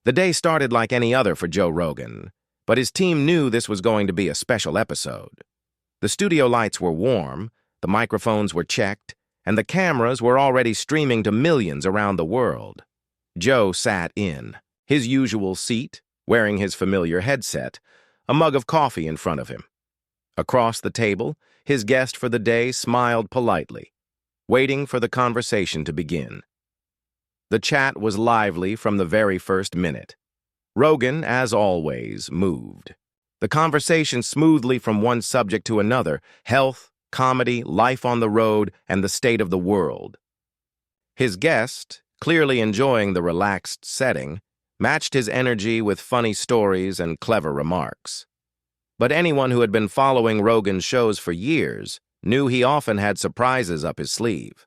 The day started like any other for Joe Rogan, but his team knew this was going to be a special episode. The studio lights were warm, the microphones were checked, and the cameras were already streaming to millions around the world. Joe sat in his usual seat, wearing his familiar headset, a mug of coffee in front of him. Across the table, his guest for the day smiled politely, waiting for the conversation to begin. The chat was lively from the very first minute. Rogan, as always, moved the conversation smoothly from one subject to another: health, comedy, life on the road, and the state of the world. His guest, clearly enjoying the relaxed setting, matched his energy with funny stories and clever remarks. But anyone who had been following Rogan's shows for years knew he often had surprises up his sleeve.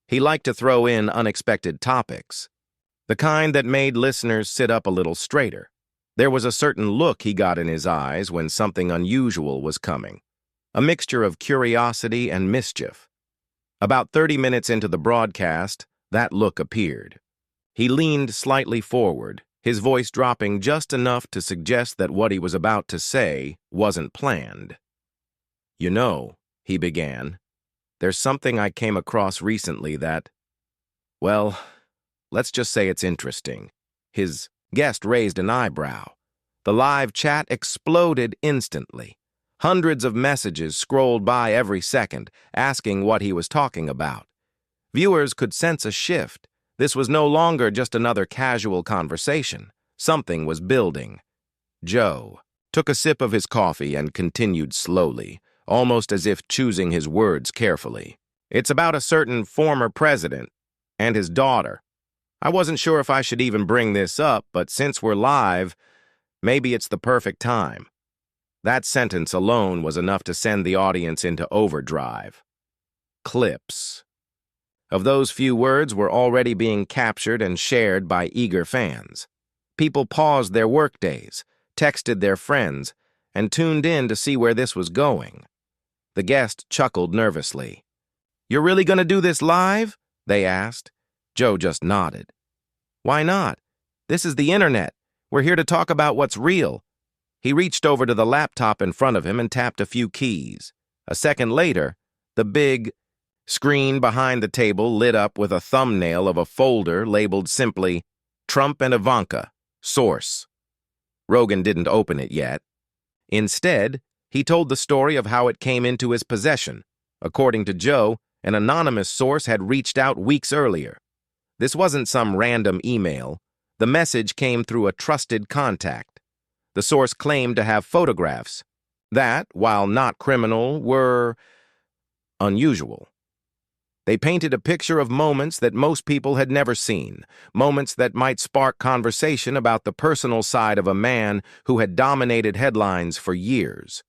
He liked to throw in unexpected topics, the kind that made listeners sit up a little straighter. There was a certain look he got in his eyes when something unusual was coming, a mixture of curiosity and mischief. About 30 minutes into the broadcast, that look appeared. He leaned slightly forward, his voice dropping just enough to suggest that what he was about to say wasn't planned. "You know," he began, "there's something I came across recently that, well, let's just say it's interesting." His guest raised an eyebrow. The live chat exploded instantly. Hundreds of messages scrolled by every second, asking what he was talking about. Viewers could sense a shift. This was no longer just another casual conversation. Something was building. Joe took a sip of his coffee and continued slowly, almost as if choosing his words carefully. "It's about a certain former president and his daughter. I wasn't sure if I should even bring this up, but since we're live, maybe it's the perfect time." That sentence alone was enough to send the audience into overdrive. Clips of those few words were already being captured and shared by eager fans. People paused their workdays, texted their friends, and tuned in to see where this was going. The guest chuckled nervously. "You're really going to do this live?" they asked. Joe just nodded. "Why not? This is the internet. We're here to talk about what's real." He reached over to the laptop in front of him and tapped a few keys. A second later, the big screen behind the table lit up with a thumbnail of a folder labeled simply, "Trump and Ivanka, Source." Rogan didn't open it yet. Instead, he told the story of how it came into his possession. According to Joe, an anonymous source had reached out weeks earlier. This wasn't some random email. The message came through a trusted contact. The source claimed to have photographs that, while not criminal, were unusual. They painted a picture of moments that most people had never seen, moments that might spark conversation about the personal side of a man who had dominated headlines for years.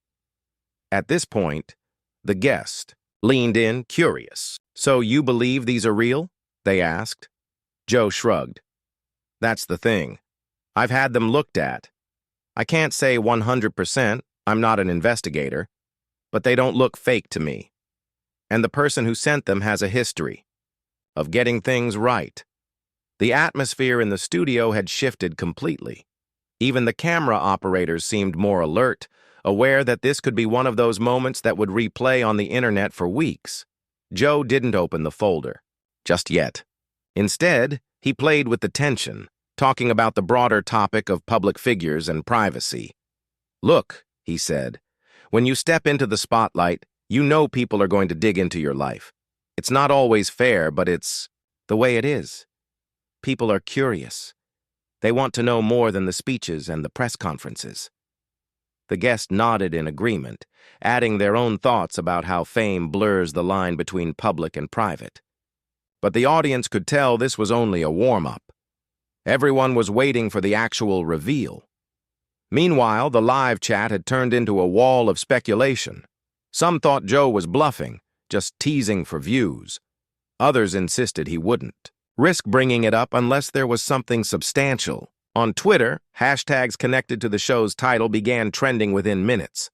At this point, the guest leaned in, curious. "So you believe these are real?" they asked. Joe shrugged. "That's the thing. I've had them looked at. I can't say 100%, I'm not an investigator, but they don't look fake to me. And the person who sent them has a history of getting things right." The atmosphere in the studio had shifted completely. Even the camera operators seemed more alert, aware that this could be one of those moments that would replay on the internet for weeks. Joe didn't open the folder, just yet. Instead, he played with the tension, talking about the broader topic of public figures and privacy. "Look," he said, "when you step into the spotlight, you know people are going to dig into your life. It's not always fair, but it's the way it is. People are curious. They want to know more than the speeches and the press conferences." The guest nodded in agreement, adding their own thoughts about how fame blurs the line between public and private. But the audience could tell this was only a warm-up. Everyone was waiting for the actual reveal. Meanwhile, the live chat had turned into a wall of speculation. Some thought Joe was bluffing, just teasing for views. Others insisted he wouldn't risk bringing it up unless there was something substantial. On Twitter, hashtags connected to the show's title began trending within minutes.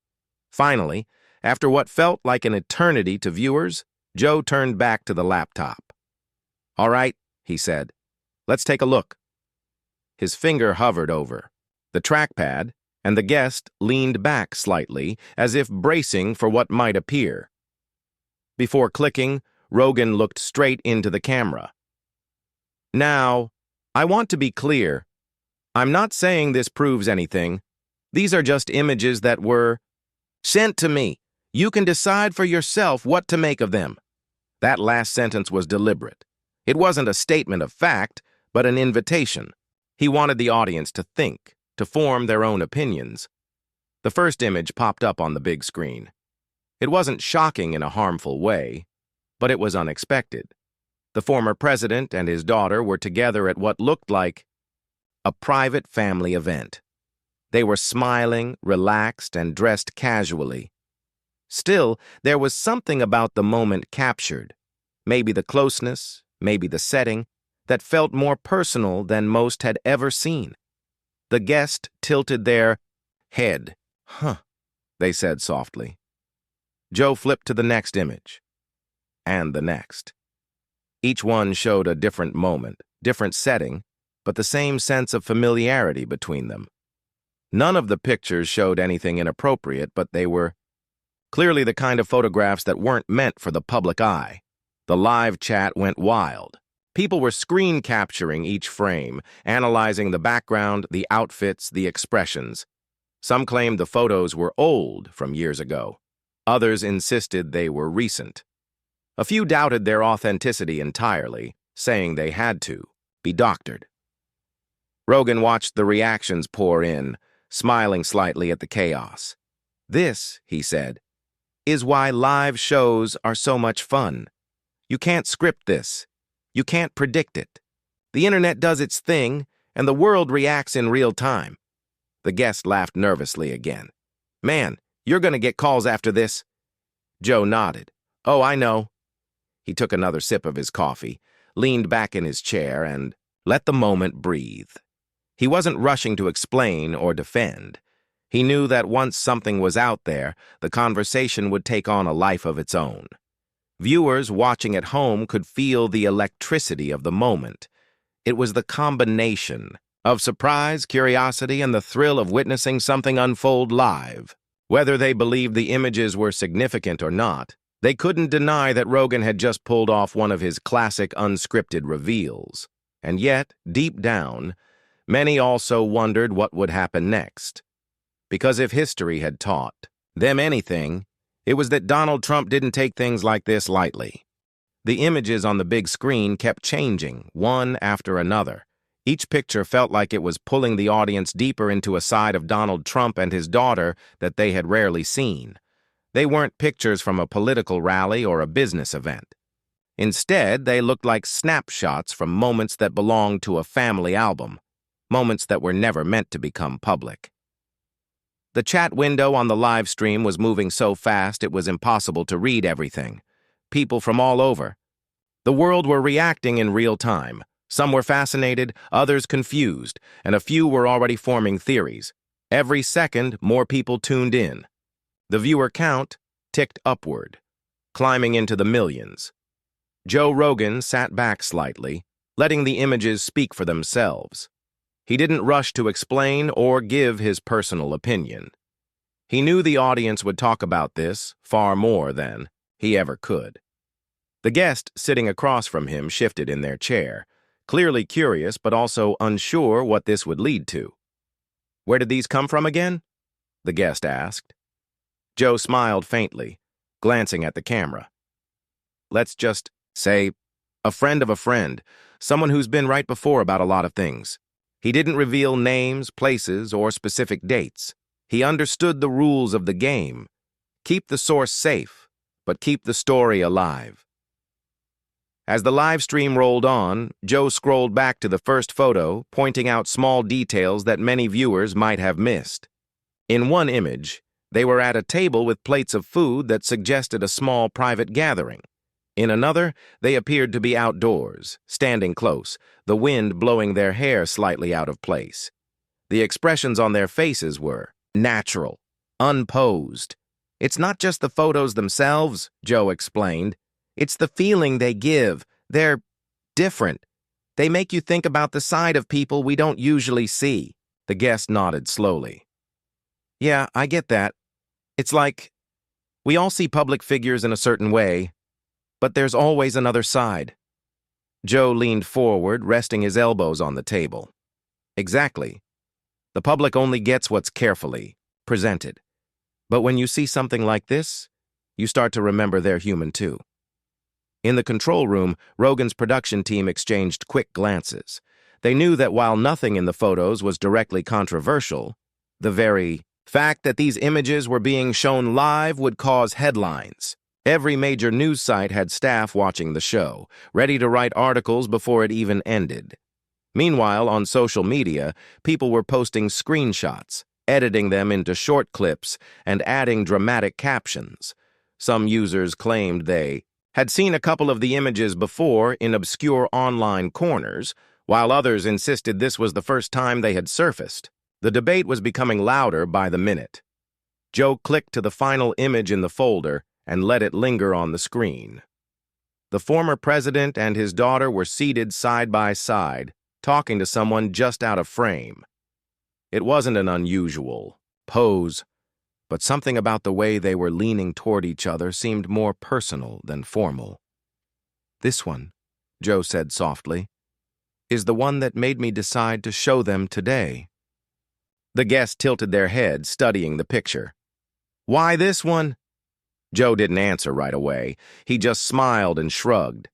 Finally, after what felt like an eternity to viewers, Joe turned back to the laptop. "All right," he said, "let's take a look." His finger hovered over the trackpad, and the guest leaned back slightly, as if bracing for what might appear. Before clicking, Rogan looked straight into the camera. "Now, I want to be clear. I'm not saying this proves anything. These are just images that were sent to me. You can decide for yourself what to make of them." That last sentence was deliberate. It wasn't a statement of fact, but an invitation. He wanted the audience to think, to form their own opinions. The first image popped up on the big screen. It wasn't shocking in a harmful way, but it was unexpected. The former president and his daughter were together at what looked like a private family event. They were smiling, relaxed, and dressed casually. Still, there was something about the moment captured, maybe the closeness, maybe the setting, that felt more personal than most had ever seen. The guest tilted their head. "Huh," they said softly. Joe flipped to the next image, and the next. Each one showed a different moment, different setting, but the same sense of familiarity between them. None of the pictures showed anything inappropriate, but they were clearly the kind of photographs that weren't meant for the public eye. The live chat went wild. People were screen capturing each frame, analyzing the background, the outfits, the expressions. Some claimed the photos were old, from years ago. Others insisted they were recent. A few doubted their authenticity entirely, saying they had to be doctored. Rogan watched the reactions pour in, smiling slightly at the chaos. "This," he said, "is why live shows are so much fun. You can't script this. You can't predict it. The internet does its thing, and the world reacts in real time." The guest laughed nervously again. "Man, you're gonna get calls after this." Joe nodded. "Oh, I know." He took another sip of his coffee, leaned back in his chair, and let the moment breathe. He wasn't rushing to explain or defend. He knew that once something was out there, the conversation would take on a life of its own. Viewers watching at home could feel the electricity of the moment. It was the combination of surprise, curiosity, and the thrill of witnessing something unfold live. Whether they believed the images were significant or not, they couldn't deny that Rogan had just pulled off one of his classic unscripted reveals. And yet, deep down, many also wondered what would happen next. Because if history had taught them anything, it was that Donald Trump didn't take things like this lightly. The images on the big screen kept changing, one after another. Each picture felt like it was pulling the audience deeper into a side of Donald Trump and his daughter that they had rarely seen. They weren't pictures from a political rally or a business event. Instead, they looked like snapshots from moments that belonged to a family album, moments that were never meant to become public. The chat window on the live stream was moving so fast it was impossible to read everything. People from all over the world were reacting in real time. Some were fascinated, others confused, and a few were already forming theories. Every second, more people tuned in. The viewer count ticked upward, climbing into the millions. Joe Rogan sat back slightly, letting the images speak for themselves. He didn't rush to explain or give his personal opinion. He knew the audience would talk about this far more than he ever could. The guest sitting across from him shifted in their chair, clearly curious but also unsure what this would lead to. "Where did these come from again?" the guest asked. Joe smiled faintly, glancing at the camera. "Let's just say, a friend of a friend, someone who's been right before about a lot of things." He didn't reveal names, places, or specific dates. He understood the rules of the game. Keep the source safe, but keep the story alive. As the live stream rolled on, Joe scrolled back to the first photo, pointing out small details that many viewers might have missed. In one image, they were at a table with plates of food that suggested a small private gathering. In another, they appeared to be outdoors, standing close, the wind blowing their hair slightly out of place. The expressions on their faces were natural, unposed. "It's not just the photos themselves," Joe explained. "It's the feeling they give. They're different. They make you think about the side of people we don't usually see. The guest nodded slowly. Yeah, I get that. It's like, we all see public figures in a certain way, but there's always another side. Joe leaned forward, resting his elbows on the table. Exactly. The public only gets what's carefully presented. But when you see something like this, you start to remember they're human too. In the control room, Rogan's production team exchanged quick glances. They knew that while nothing in the photos was directly controversial, the very fact that these images were being shown live would cause headlines. Every major news site had staff watching the show, ready to write articles before it even ended. Meanwhile, on social media, people were posting screenshots, editing them into short clips, and adding dramatic captions. Some users claimed they had seen a couple of the images before in obscure online corners, while others insisted this was the first time they had surfaced. The debate was becoming louder by the minute. Joe clicked to the final image in the folder and let it linger on the screen. The former president and his daughter were seated side by side, talking to someone just out of frame. It wasn't an unusual pose, but something about the way they were leaning toward each other seemed more personal than formal. This one, Joe said softly, is the one that made me decide to show them today. The guests tilted their heads, studying the picture. Why this one? Joe didn't answer right away. He just smiled and shrugged.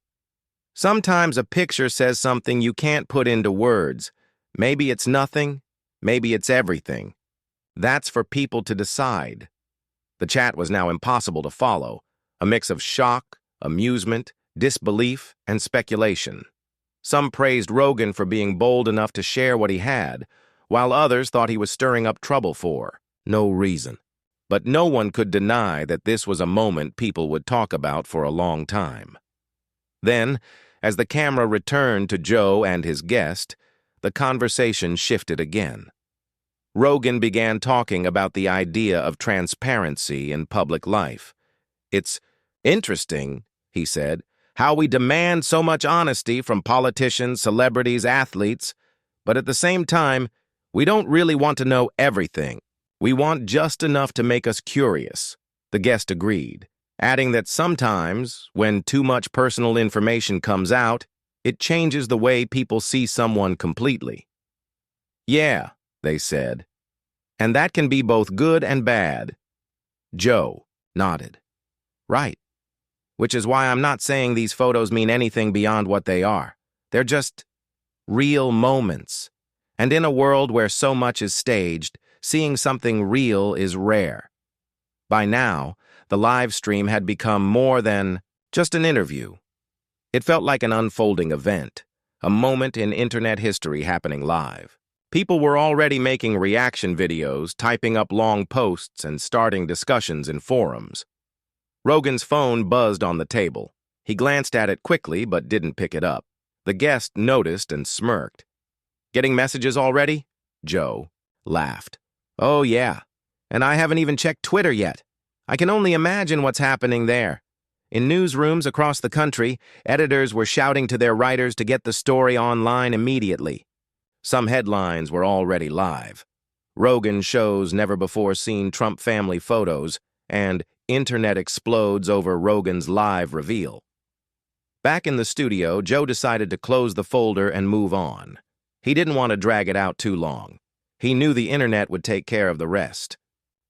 Sometimes a picture says something you can't put into words. Maybe it's nothing, maybe it's everything. That's for people to decide. The chat was now impossible to follow, a mix of shock, amusement, disbelief, and speculation. Some praised Rogan for being bold enough to share what he had, while others thought he was stirring up trouble for no reason. But no one could deny that this was a moment people would talk about for a long time. Then, as the camera returned to Joe and his guest, the conversation shifted again. Rogan began talking about the idea of transparency in public life. It's interesting, he said, how we demand so much honesty from politicians, celebrities, athletes, but at the same time, we don't really want to know everything. We want just enough to make us curious. The guest agreed, adding that sometimes, when too much personal information comes out, it changes the way people see someone completely. Yeah, they said. And that can be both good and bad. Joe nodded. Right. Which is why I'm not saying these photos mean anything beyond what they are. They're just real moments. And in a world where so much is staged, seeing something real is rare. By now, the live stream had become more than just an interview. It felt like an unfolding event, a moment in internet history happening live. People were already making reaction videos, typing up long posts, and starting discussions in forums. Rogan's phone buzzed on the table. He glanced at it quickly but didn't pick it up. The guest noticed and smirked. Getting messages already? Joe laughed. Oh, yeah. And I haven't even checked Twitter yet. I can only imagine what's happening there. In newsrooms across the country, editors were shouting to their writers to get the story online immediately. Some headlines were already live. Rogan shows never-before-seen Trump family photos, and internet explodes over Rogan's live reveal. Back in the studio, Joe decided to close the folder and move on. He didn't want to drag it out too long. He knew the internet would take care of the rest.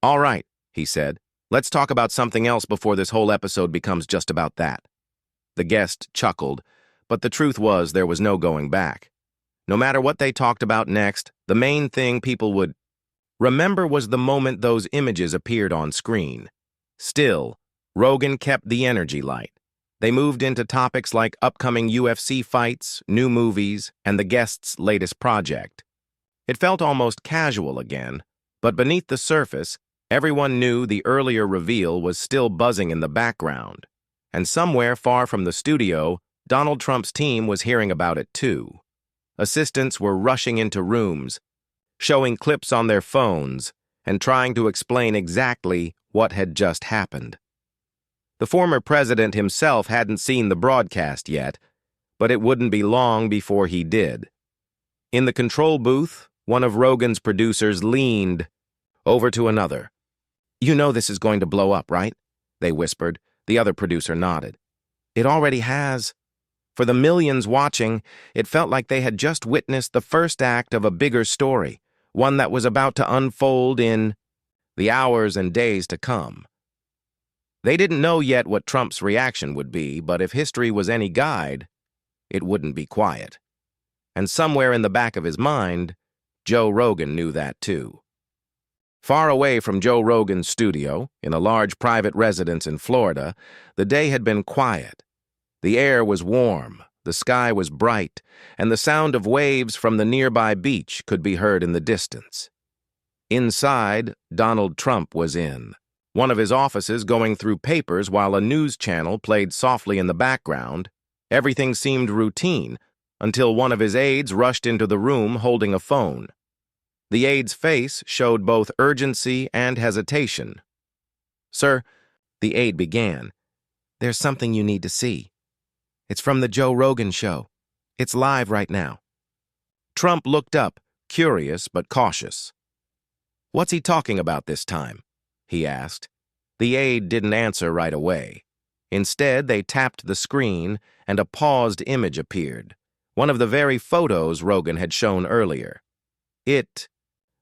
All right, he said. Let's talk about something else before this whole episode becomes just about that. The guest chuckled, but the truth was there was no going back. No matter what they talked about next, the main thing people would remember was the moment those images appeared on screen. Still, Rogan kept the energy light. They moved into topics like upcoming UFC fights, new movies, and the guest's latest project. It felt almost casual again, but beneath the surface, everyone knew the earlier reveal was still buzzing in the background. And somewhere far from the studio, Donald Trump's team was hearing about it too. Assistants were rushing into rooms, showing clips on their phones, and trying to explain exactly what had just happened. The former president himself hadn't seen the broadcast yet, but it wouldn't be long before he did. In the control booth, one of Rogan's producers leaned over to another. "You know this is going to blow up, right?" they whispered. The other producer nodded. "It already has." For the millions watching, it felt like they had just witnessed the first act of a bigger story, one that was about to unfold in the hours and days to come. They didn't know yet what Trump's reaction would be, but if history was any guide, it wouldn't be quiet. And somewhere in the back of his mind, Joe Rogan knew that too. Far away from Joe Rogan's studio, in a large private residence in Florida, the day had been quiet. The air was warm, the sky was bright, and the sound of waves from the nearby beach could be heard in the distance. Inside, Donald Trump was in one of his offices going through papers while a news channel played softly in the background. Everything seemed routine until one of his aides rushed into the room holding a phone. The aide's face showed both urgency and hesitation. "Sir," the aide began, "there's something you need to see. It's from the Joe Rogan show. It's live right now." Trump looked up, curious but cautious. "What's he talking about this time?" he asked. The aide didn't answer right away. Instead, they tapped the screen and a paused image appeared, one of the very photos Rogan had shown earlier. It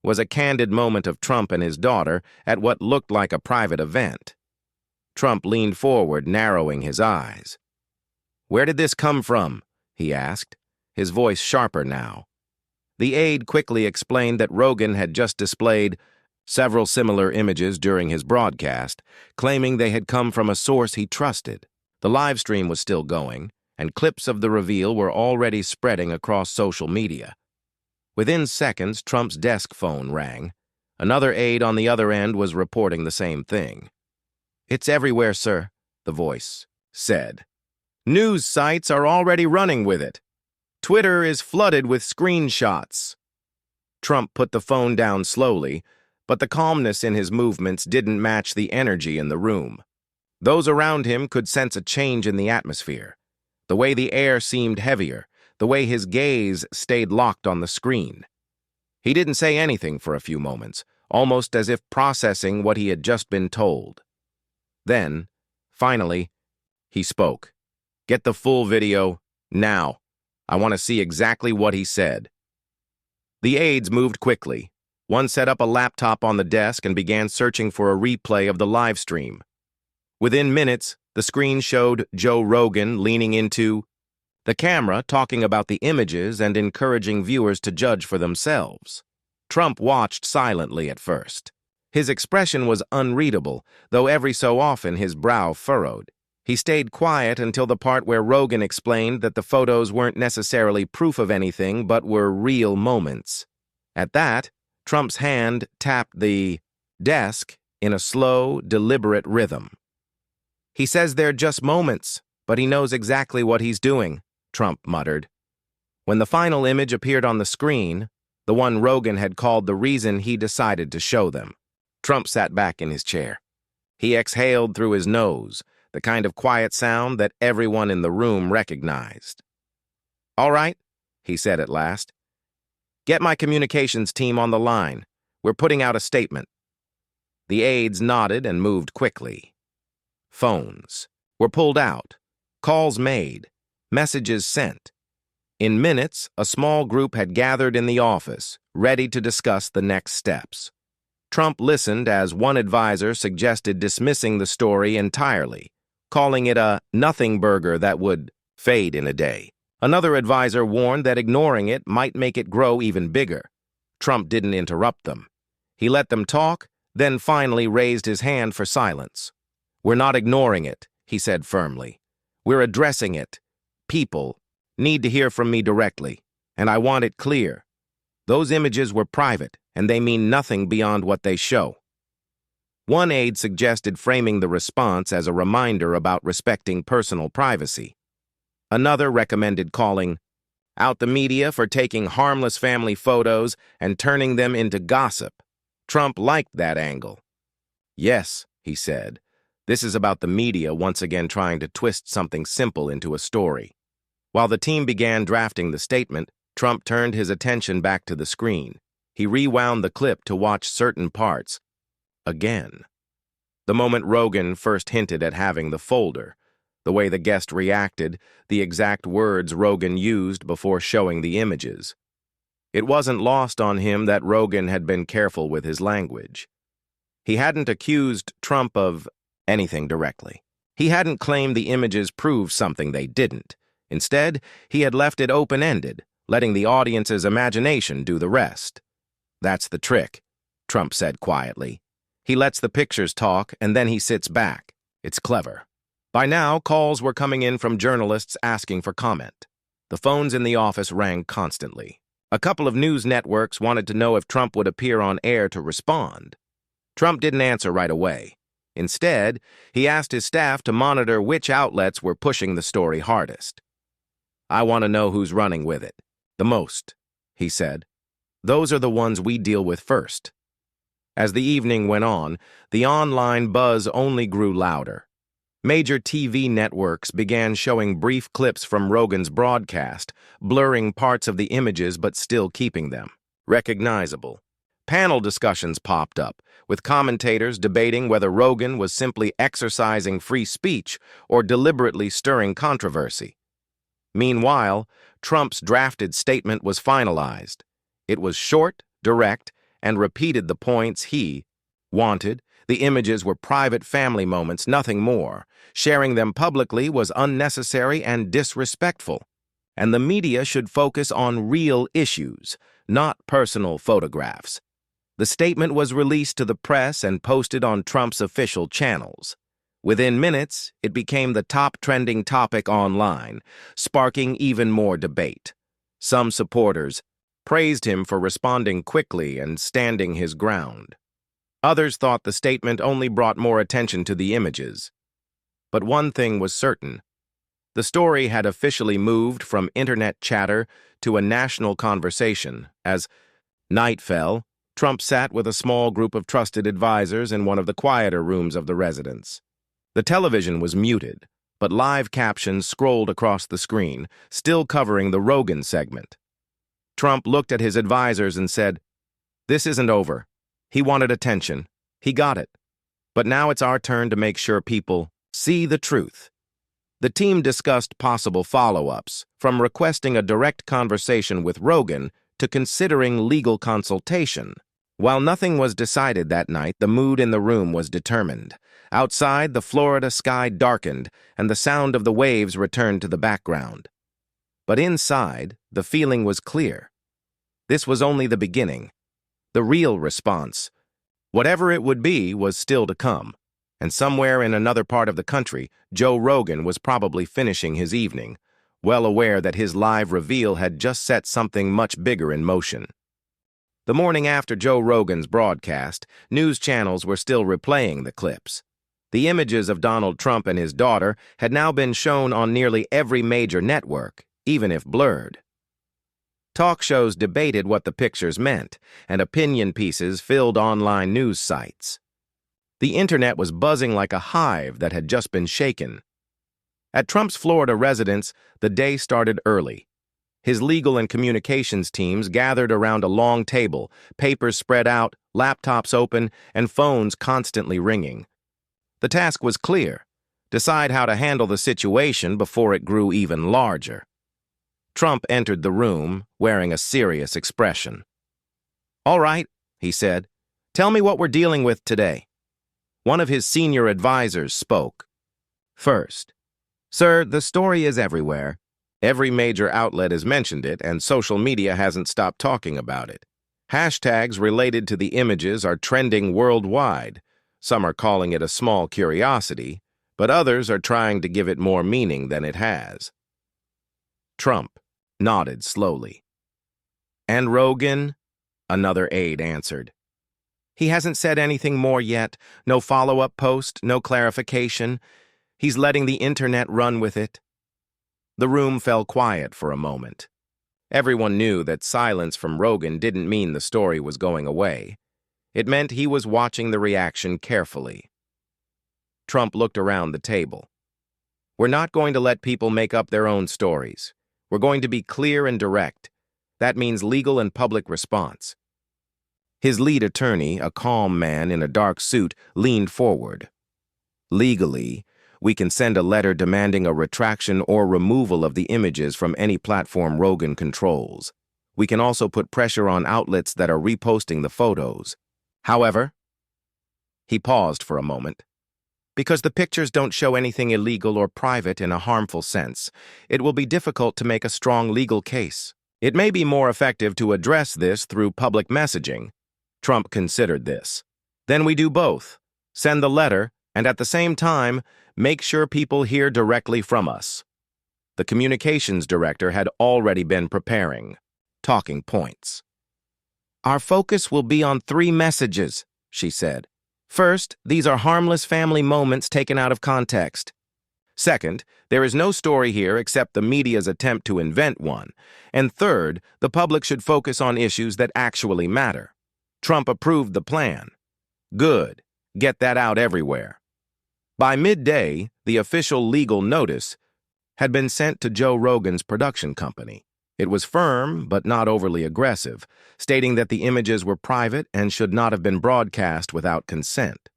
was a candid moment of Trump and his daughter at what looked like a private event. Trump leaned forward, narrowing his eyes. "Where did this come from?" he asked, his voice sharper now. The aide quickly explained that Rogan had just displayed several similar images during his broadcast, claiming they had come from a source he trusted. The live stream was still going, and clips of the reveal were already spreading across social media. Within seconds, Trump's desk phone rang. Another aide on the other end was reporting the same thing. "It's everywhere, sir," the voice said. "News sites are already running with it. Twitter is flooded with screenshots." Trump put the phone down slowly, but the calmness in his movements didn't match the energy in the room. Those around him could sense a change in the atmosphere. The way the air seemed heavier, the way his gaze stayed locked on the screen. He didn't say anything for a few moments, almost as if processing what he had just been told. Then, finally, he spoke. "Get the full video, now. I want to see exactly what he said." The aides moved quickly. One set up a laptop on the desk and began searching for a replay of the live stream. Within minutes, the screen showed Joe Rogan leaning into the camera, talking about the images and encouraging viewers to judge for themselves. Trump watched silently at first. His expression was unreadable, though every so often his brow furrowed. He stayed quiet until the part where Rogan explained that the photos weren't necessarily proof of anything but were real moments. At that, Trump's hand tapped the desk in a slow, deliberate rhythm. "He says they're just moments, but he knows exactly what he's doing," Trump muttered. When the final image appeared on the screen, the one Rogan had called the reason he decided to show them, Trump sat back in his chair. He exhaled through his nose, the kind of quiet sound that everyone in the room recognized. "All right," he said at last. "Get my communications team on the line. We're putting out a statement." The aides nodded and moved quickly. Phones were pulled out, calls made, messages sent. In minutes, a small group had gathered in the office, ready to discuss the next steps. Trump listened as one advisor suggested dismissing the story entirely, calling it a nothing burger that would fade in a day. Another advisor warned that ignoring it might make it grow even bigger. Trump didn't interrupt them. He let them talk, then finally raised his hand for silence. "We're not ignoring it," he said firmly. "We're addressing it. People need to hear from me directly, and I want it clear. Those images were private, and they mean nothing beyond what they show." One aide suggested framing the response as a reminder about respecting personal privacy. Another recommended calling out the media for taking harmless family photos and turning them into gossip. Trump liked that angle. "Yes," he said, "this is about the media once again trying to twist something simple into a story." While the team began drafting the statement, Trump turned his attention back to the screen. He rewound the clip to watch certain parts again. The moment Rogan first hinted at having the folder, the way the guest reacted, the exact words Rogan used before showing the images. It wasn't lost on him that Rogan had been careful with his language. He hadn't accused Trump of anything directly. He hadn't claimed the images proved something they didn't. Instead, he had left it open-ended, letting the audience's imagination do the rest. "That's the trick," Trump said quietly. "He lets the pictures talk, and then he sits back. It's clever." By now, calls were coming in from journalists asking for comment. The phones in the office rang constantly. A couple of news networks wanted to know if Trump would appear on air to respond. Trump didn't answer right away. Instead, he asked his staff to monitor which outlets were pushing the story hardest. "I want to know who's running with it the most," he said. "Those are the ones we deal with first." As the evening went on, the online buzz only grew louder. Major TV networks began showing brief clips from Rogan's broadcast, blurring parts of the images but still keeping them recognizable. Panel discussions popped up, with commentators debating whether Rogan was simply exercising free speech or deliberately stirring controversy. Meanwhile, Trump's drafted statement was finalized. It was short, direct, and repeated the points he wanted. The images were private family moments, nothing more. Sharing them publicly was unnecessary and disrespectful. And the media should focus on real issues, not personal photographs. The statement was released to the press and posted on Trump's official channels. Within minutes, it became the top trending topic online, sparking even more debate. Some supporters praised him for responding quickly and standing his ground. Others thought the statement only brought more attention to the images. But one thing was certain. The story had officially moved from internet chatter to a national conversation. As night fell, Trump sat with a small group of trusted advisors in one of the quieter rooms of the residence. The television was muted, but live captions scrolled across the screen, still covering the Rogan segment. Trump looked at his advisors and said, "This isn't over. He wanted attention. He got it. But now it's our turn to make sure people see the truth." The team discussed possible follow-ups, from requesting a direct conversation with Rogan to considering legal consultation. While nothing was decided that night, the mood in the room was determined. Outside, the Florida sky darkened, and the sound of the waves returned to the background. But inside, the feeling was clear. This was only the beginning. The real response, whatever it would be, was still to come. And somewhere in another part of the country, Joe Rogan was probably finishing his evening, well aware that his live reveal had just set something much bigger in motion. The morning after Joe Rogan's broadcast, news channels were still replaying the clips. The images of Donald Trump and his daughter had now been shown on nearly every major network, even if blurred. Talk shows debated what the pictures meant, and opinion pieces filled online news sites. The internet was buzzing like a hive that had just been shaken. At Trump's Florida residence, the day started early. His legal and communications teams gathered around a long table, papers spread out, laptops open, and phones constantly ringing. The task was clear: decide how to handle the situation before it grew even larger. Trump entered the room, wearing a serious expression. "All right," he said, "tell me what we're dealing with today." One of his senior advisors spoke. "First, sir, the story is everywhere. Every major outlet has mentioned it, and social media hasn't stopped talking about it. Hashtags related to the images are trending worldwide. Some are calling it a small curiosity, but others are trying to give it more meaning than it has." Trump nodded slowly. "And Rogan?" another aide answered. "He hasn't said anything more yet. No follow-up post, no clarification. He's letting the internet run with it." The room fell quiet for a moment. Everyone knew that silence from Rogan didn't mean the story was going away. It meant he was watching the reaction carefully. Trump looked around the table. "We're not going to let people make up their own stories. We're going to be clear and direct. That means legal and public response. His lead attorney, a calm man in a dark suit, leaned forward. Legally, we can send a letter demanding a retraction or removal of the images from any platform Rogan controls. We can also put pressure on outlets that are reposting the photos. However, he paused for a moment. Because the pictures don't show anything illegal or private in a harmful sense, it will be difficult to make a strong legal case. It may be more effective to address this through public messaging. Trump considered this. Then we do both. Send the letter, and at the same time, make sure people hear directly from us. The communications director had already been preparing talking points. Our focus will be on 3 messages, she said. First, these are harmless family moments taken out of context. Second, there is no story here except the media's attempt to invent one. And third, the public should focus on issues that actually matter. Trump approved the plan. Good. Get that out everywhere. By midday, the official legal notice had been sent to Joe Rogan's production company. It was firm, but not overly aggressive, stating that the images were private and should not have been broadcast without consent.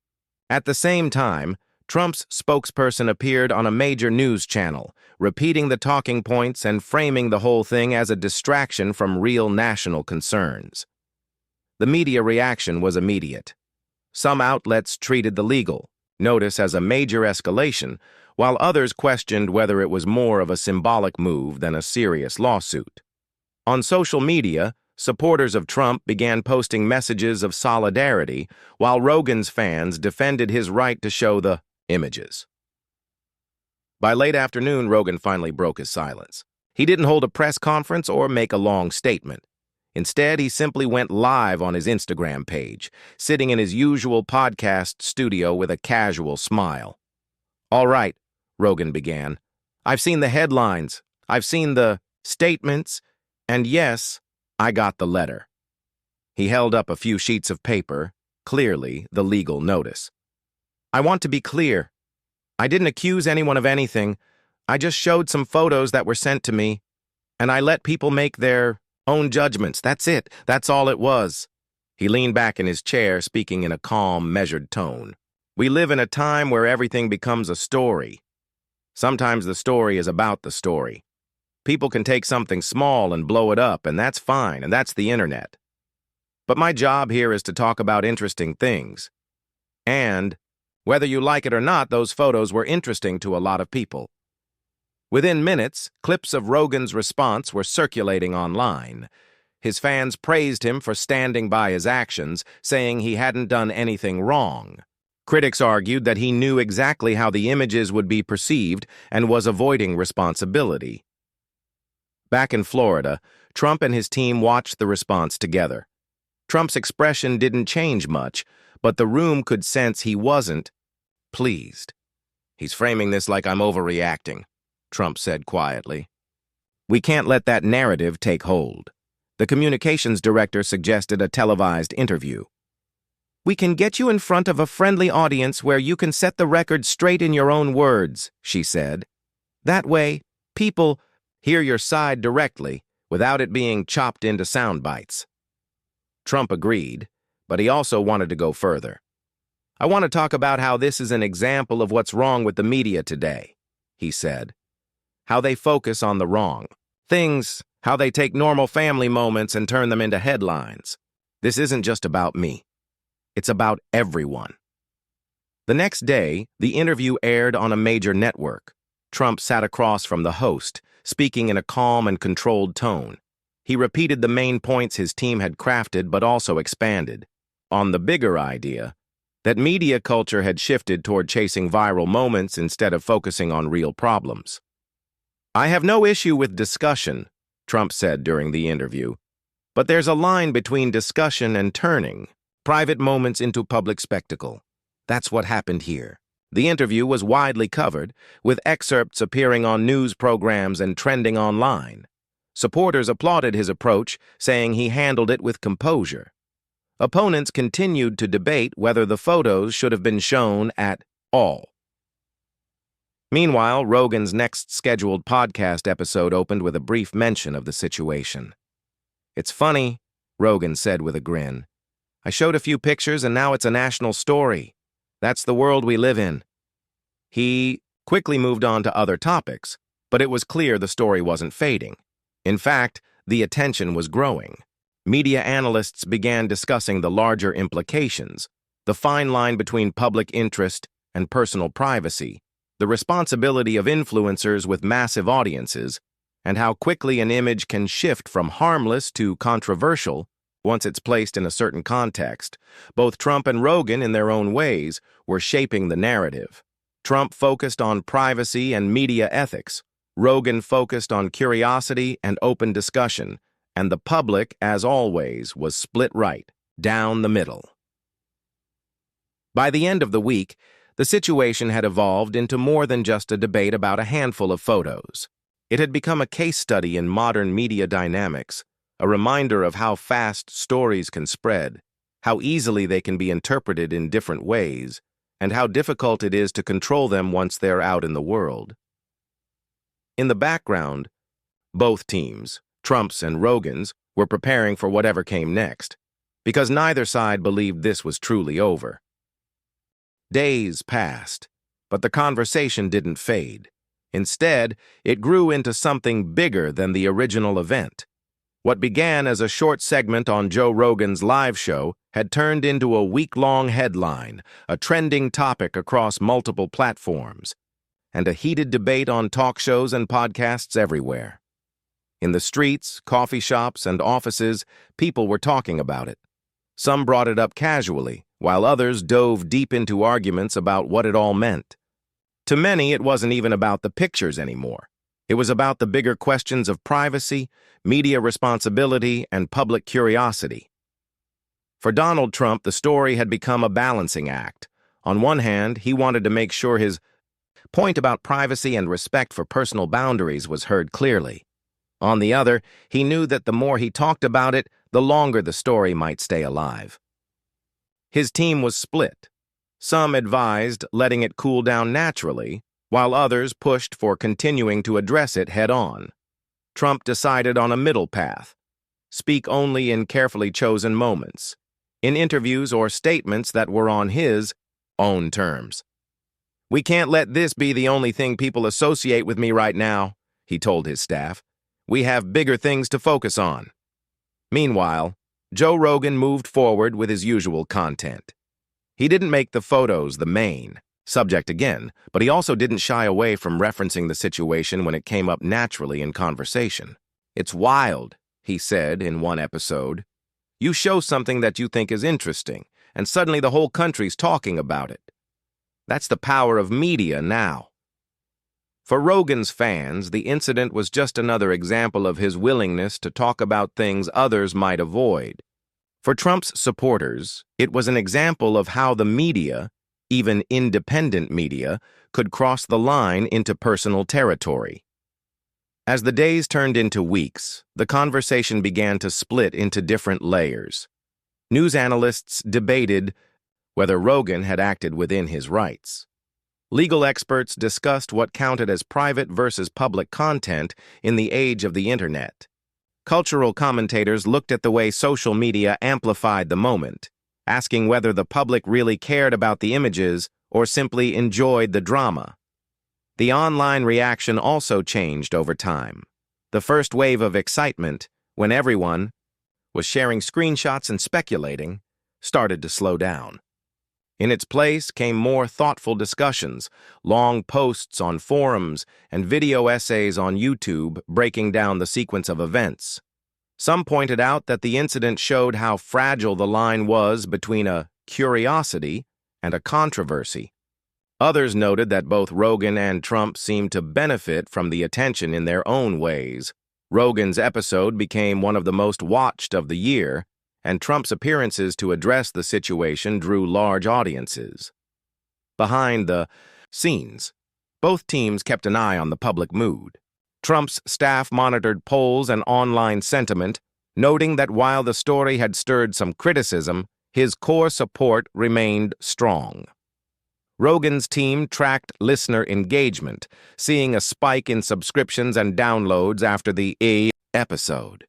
At the same time, Trump's spokesperson appeared on a major news channel, repeating the talking points and framing the whole thing as a distraction from real national concerns. The media reaction was immediate. Some outlets treated the legal notice as a major escalation, while others questioned whether it was more of a symbolic move than a serious lawsuit. On social media, supporters of Trump began posting messages of solidarity, while Rogan's fans defended his right to show the images. By late afternoon, Rogan finally broke his silence. He didn't hold a press conference or make a long statement. Instead, he simply went live on his Instagram page, sitting in his usual podcast studio with a casual smile. All right, Rogan began. I've seen the headlines, I've seen the statements, and yes, I got the letter. He held up a few sheets of paper, clearly the legal notice. I want to be clear. I didn't accuse anyone of anything. I just showed some photos that were sent to me, and I let people make their own judgments. That's it. That's all it was. He leaned back in his chair, speaking in a calm, measured tone. We live in a time where everything becomes a story. Sometimes the story is about the story. People can take something small and blow it up, and that's fine, and that's the internet. But my job here is to talk about interesting things. And, whether you like it or not, those photos were interesting to a lot of people. Within minutes, clips of Rogan's response were circulating online. His fans praised him for standing by his actions, saying he hadn't done anything wrong. Critics argued that he knew exactly how the images would be perceived and was avoiding responsibility. Back in Florida, Trump and his team watched the response together. Trump's expression didn't change much, but the room could sense he wasn't pleased. He's framing this like I'm overreacting, Trump said quietly. We can't let that narrative take hold. The communications director suggested a televised interview. We can get you in front of a friendly audience where you can set the record straight in your own words, she said. That way, people hear your side directly without it being chopped into sound bites. Trump agreed, but he also wanted to go further. I want to talk about how this is an example of what's wrong with the media today, he said. How they focus on the wrong things, how they take normal family moments and turn them into headlines. This isn't just about me. It's about everyone. The next day, the interview aired on a major network. Trump sat across from the host, speaking in a calm and controlled tone. He repeated the main points his team had crafted but also expanded on the bigger idea that media culture had shifted toward chasing viral moments instead of focusing on real problems. I have no issue with discussion, Trump said during the interview, but there's a line between discussion and turning private moments into public spectacle. That's what happened here. The interview was widely covered, with excerpts appearing on news programs and trending online. Supporters applauded his approach, saying he handled it with composure. Opponents continued to debate whether the photos should have been shown at all. Meanwhile, Rogan's next scheduled podcast episode opened with a brief mention of the situation. "It's funny," Rogan said with a grin. "I showed a few pictures and now it's a national story. That's the world we live in." He quickly moved on to other topics, but it was clear the story wasn't fading. In fact, the attention was growing. Media analysts began discussing the larger implications, the fine line between public interest and personal privacy, the responsibility of influencers with massive audiences, and how quickly an image can shift from harmless to controversial once it's placed in a certain context. Both Trump and Rogan, in their own ways, were shaping the narrative. Trump focused on privacy and media ethics. Rogan focused on curiosity and open discussion, and the public, as always, was split right, down the middle. By the end of the week, the situation had evolved into more than just a debate about a handful of photos. It had become a case study in modern media dynamics, a reminder of how fast stories can spread, how easily they can be interpreted in different ways, and how difficult it is to control them once they're out in the world. In the background, both teams, Trump's and Rogan's, were preparing for whatever came next, because neither side believed this was truly over. Days passed, but the conversation didn't fade. Instead, it grew into something bigger than the original event. What began as a short segment on Joe Rogan's live show had turned into a week-long headline, a trending topic across multiple platforms, and a heated debate on talk shows and podcasts everywhere. In the streets, coffee shops, and offices, people were talking about it. Some brought it up casually, while others dove deep into arguments about what it all meant. To many, it wasn't even about the pictures anymore. It was about the bigger questions of privacy, media responsibility, and public curiosity. For Donald Trump, the story had become a balancing act. On one hand, he wanted to make sure his point about privacy and respect for personal boundaries was heard clearly. On the other, he knew that the more he talked about it, the longer the story might stay alive. His team was split. Some advised letting it cool down naturally, while others pushed for continuing to address it head-on. Trump decided on a middle path: speak only in carefully chosen moments, in interviews or statements that were on his own terms. "We can't let this be the only thing people associate with me right now," he told his staff. "We have bigger things to focus on." Meanwhile, Joe Rogan moved forward with his usual content. He didn't make the photos the main subject again, but he also didn't shy away from referencing the situation when it came up naturally in conversation. "It's wild," he said in one episode. "You show something that you think is interesting, and suddenly the whole country's talking about it. That's the power of media now." For Rogan's fans, the incident was just another example of his willingness to talk about things others might avoid. For Trump's supporters, it was an example of how the media, even independent media, could cross the line into personal territory. As the days turned into weeks, the conversation began to split into different layers. News analysts debated whether Rogan had acted within his rights. Legal experts discussed what counted as private versus public content in the age of the internet. Cultural commentators looked at the way social media amplified the moment, asking whether the public really cared about the images or simply enjoyed the drama. The online reaction also changed over time. The first wave of excitement, when everyone was sharing screenshots and speculating, started to slow down. In its place came more thoughtful discussions, long posts on forums, and video essays on YouTube breaking down the sequence of events. Some pointed out that the incident showed how fragile the line was between a curiosity and a controversy. Others noted that both Rogan and Trump seemed to benefit from the attention in their own ways. Rogan's episode became one of the most watched of the year, and Trump's appearances to address the situation drew large audiences. Behind the scenes, both teams kept an eye on the public mood. Trump's staff monitored polls and online sentiment, noting that while the story had stirred some criticism, his core support remained strong. Rogan's team tracked listener engagement, seeing a spike in subscriptions and downloads after the episode.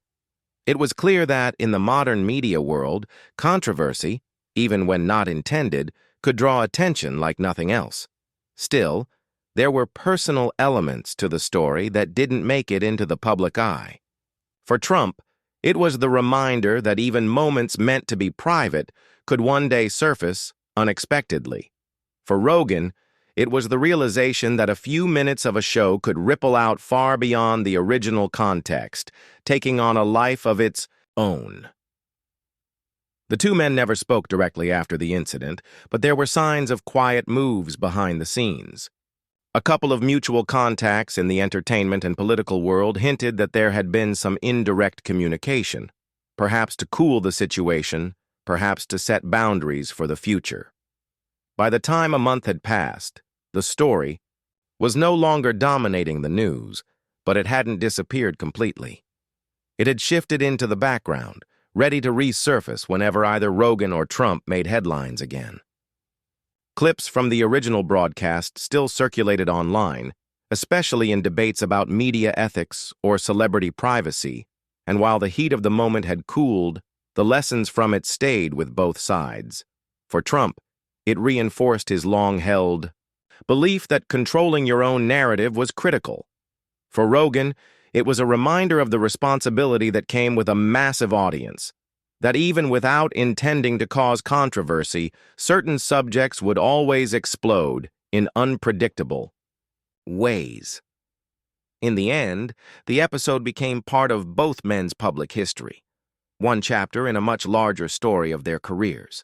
It was clear that, in the modern media world, controversy, even when not intended, could draw attention like nothing else. Still, there were personal elements to the story that didn't make it into the public eye. For Trump, it was the reminder that even moments meant to be private could one day surface unexpectedly. For Rogan, it was the realization that a few minutes of a show could ripple out far beyond the original context, taking on a life of its own. The two men never spoke directly after the incident, but there were signs of quiet moves behind the scenes. A couple of mutual contacts in the entertainment and political world hinted that there had been some indirect communication, perhaps to cool the situation, perhaps to set boundaries for the future. By the time a month had passed, the story was no longer dominating the news, but it hadn't disappeared completely. It had shifted into the background, ready to resurface whenever either Rogan or Trump made headlines again. Clips from the original broadcast still circulated online, especially in debates about media ethics or celebrity privacy, and while the heat of the moment had cooled, the lessons from it stayed with both sides. For Trump, it reinforced his long-held belief that controlling your own narrative was critical. For Rogan, it was a reminder of the responsibility that came with a massive audience, that even without intending to cause controversy, certain subjects would always explode in unpredictable ways. In the end, the episode became part of both men's public history, one chapter in a much larger story of their careers.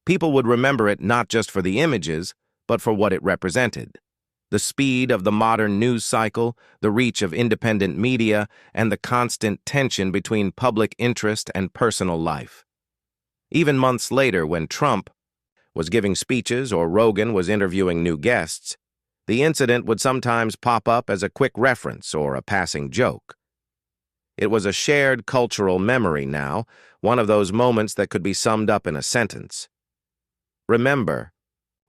People would remember it not just for the images, but for what it represented. The speed of the modern news cycle, the reach of independent media, and the constant tension between public interest and personal life. Even months later, when Trump was giving speeches or Rogan was interviewing new guests, the incident would sometimes pop up as a quick reference or a passing joke. It was a shared cultural memory now, one of those moments that could be summed up in a sentence. Remember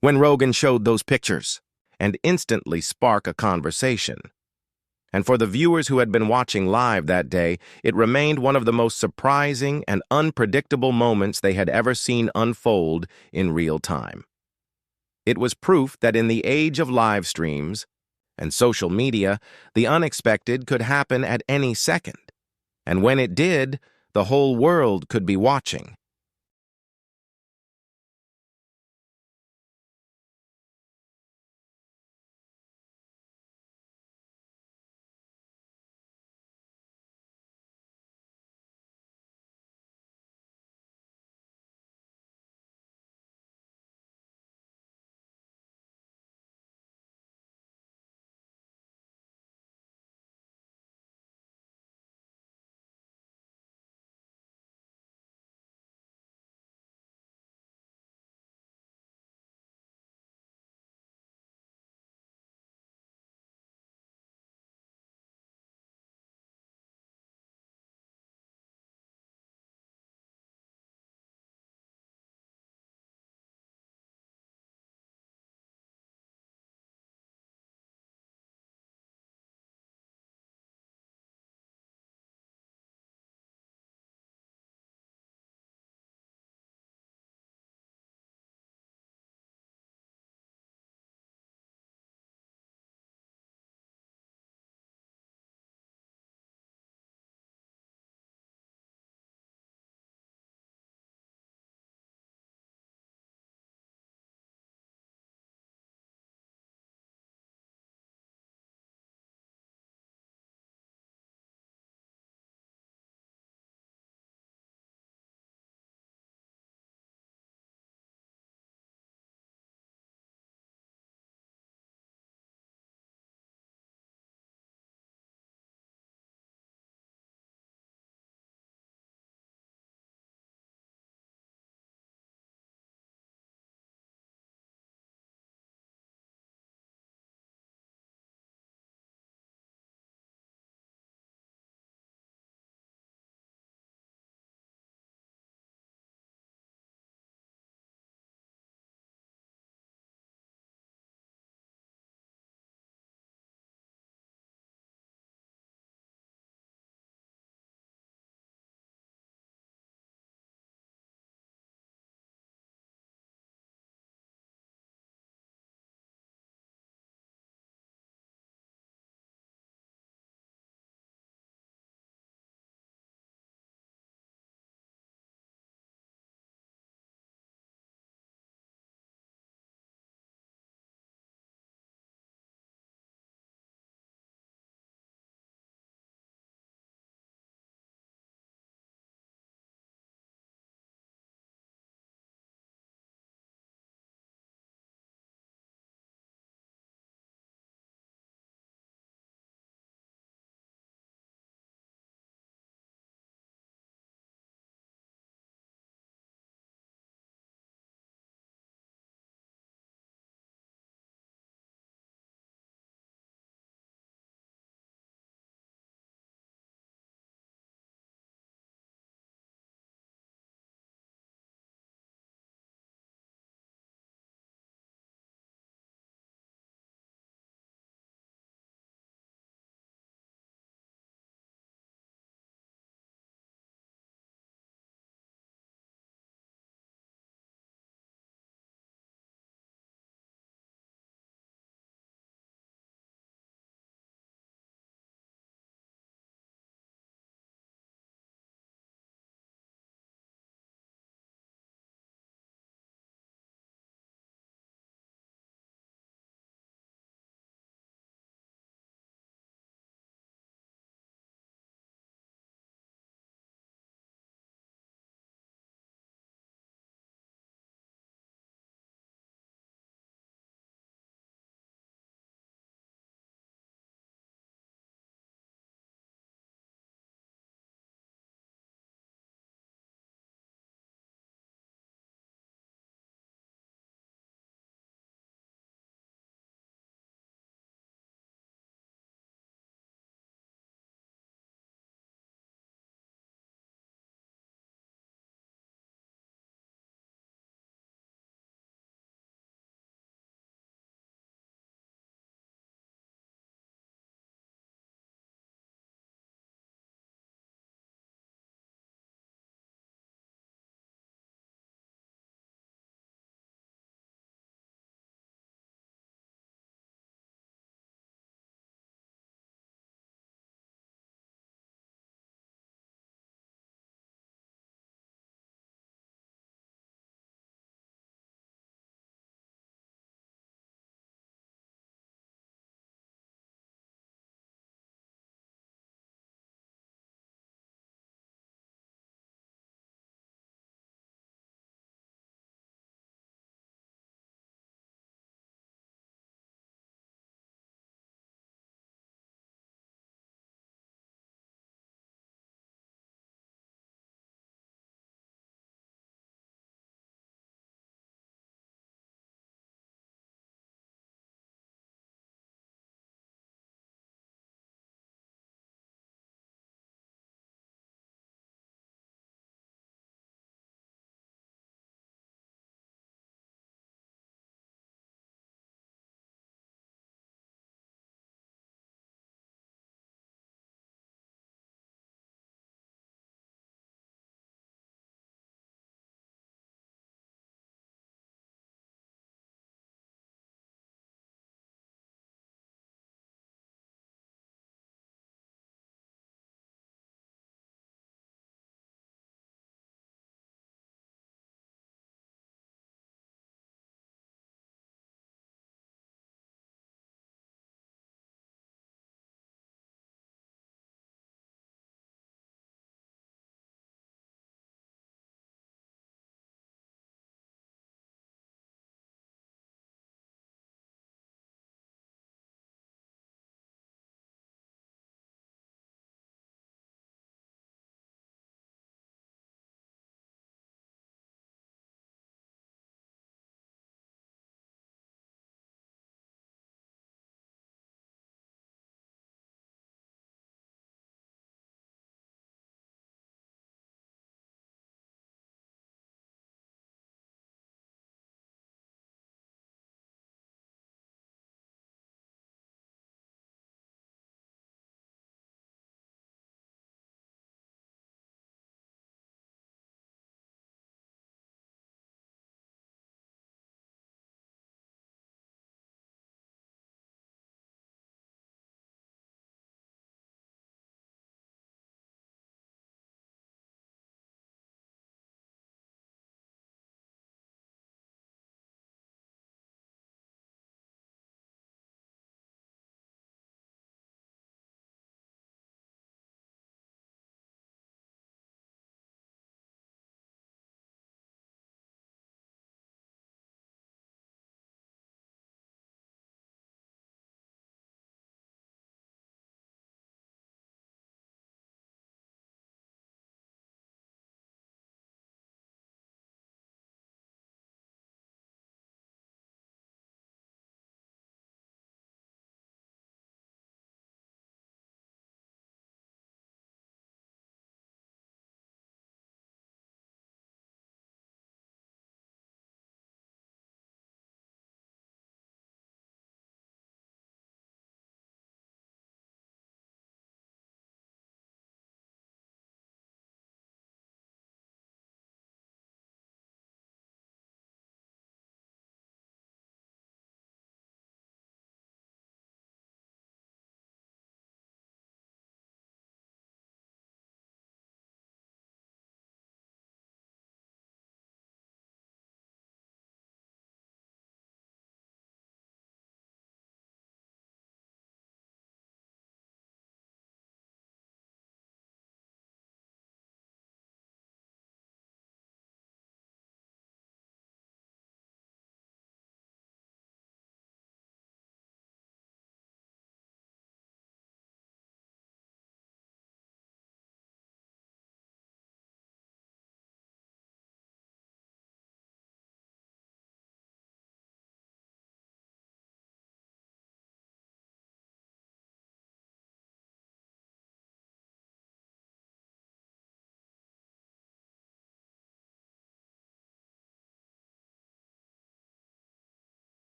when Rogan showed those pictures, and instantly spark a conversation. And for the viewers who had been watching live that day, it remained one of the most surprising and unpredictable moments they had ever seen unfold in real time. It was proof that in the age of live streams and social media, the unexpected could happen at any second. And when it did, the whole world could be watching.